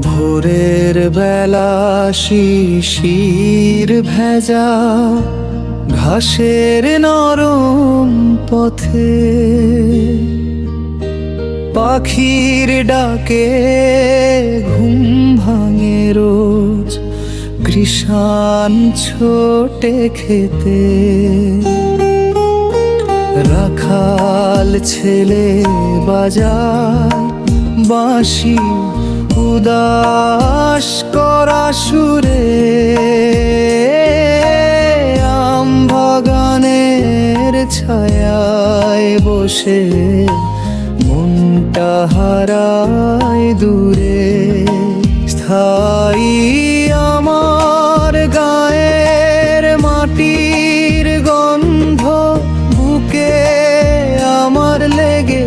ভোরের বেলা শিশির ভেজা ঘাসের নরম পথে, পাখির ডাকে ঘুম ভাঙে রোজ কৃষাণ ছোটে খেতে। রাখাল ছেলে বাজায় বাঁশি উদাস করা সুরে, আম বাগানের ছায়ায় বসে মনটা হারায় দূরে। স্থায়ী আমার গায়ের মাটির গন্ধ, বুকে আমার লেগে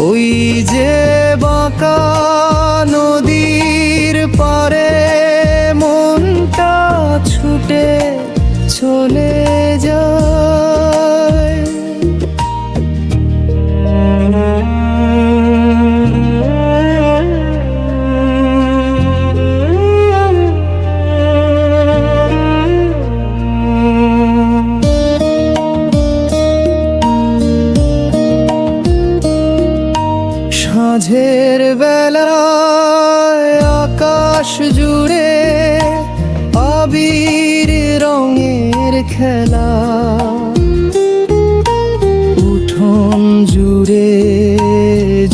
ওই যে বাঁকা নদীর পারে মনটা ছুটে চলে যায়। মাঝের বেলায় আকাশ জুড়ে আবির রঙের খেলা, উঠোন জুড়ে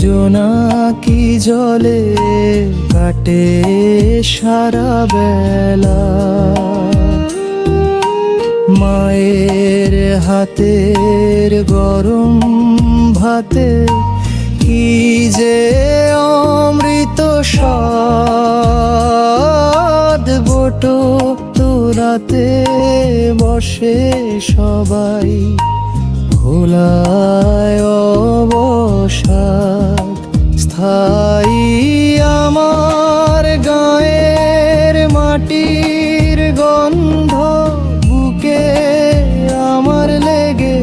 জোনাকি জলে কাটে সারা বেলা। মায়ের হাতের গরম ভাতে কি যে অমৃত স্বাদ, বটো তোরাতে বসে সবাই ভোলায় অবসাদ। স্থায়ী আমার গায়ের মাটির গন্ধ, বুকে আমার লেগে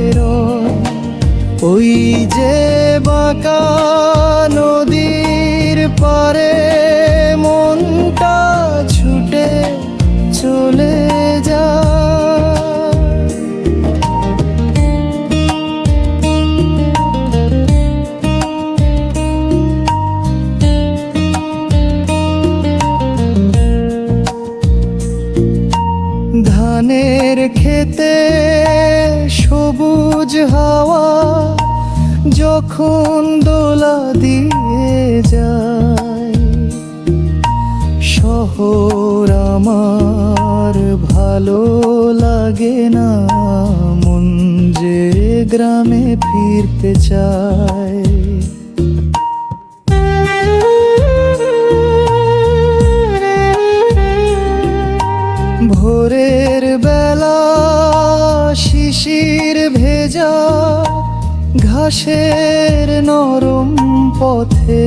ওই যে বাঁকা নদীর পারে মনটা ছুটে চলে যায়। ধানের খেতে সবুজ হাওয়া যখন দোলা দিয়ে যায়, শহর আমার ভালো লাগে না, মন যে গ্রামে ফিরতে চায়। ভোরের বেলা শিশির ভেজা ঘাসের নরম পথে,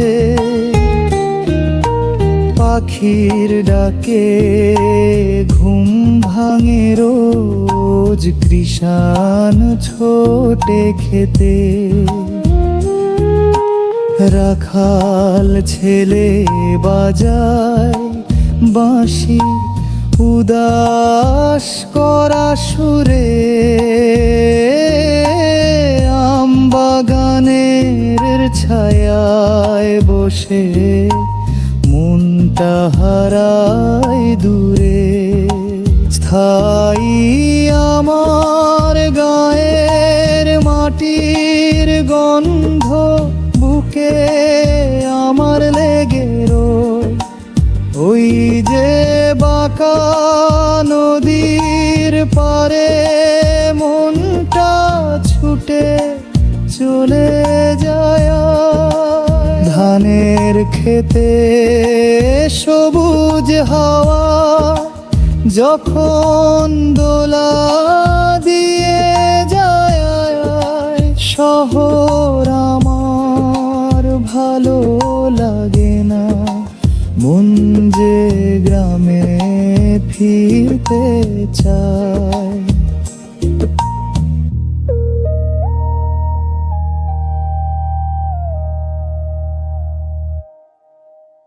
পাখির ডাকে ঘুম ভাঙে রোজ কৃষাণ ছোটে খেতে। রাখাল ছেলে বাজায় বাঁশি উদাস করা সুরে, আম বাগানের ছায়ায় বসে মনটা হারায় দূরে। স্থায়ী আমার গায়ের মাটির গন্ধ, বুকে আমার লেগে ওই যে বাঁকা নদীর পারে মনটা ছুটে চলে যায়। ধানের খেতে সবুজ হাওয়া যখন দোলা ফিরতে চায়।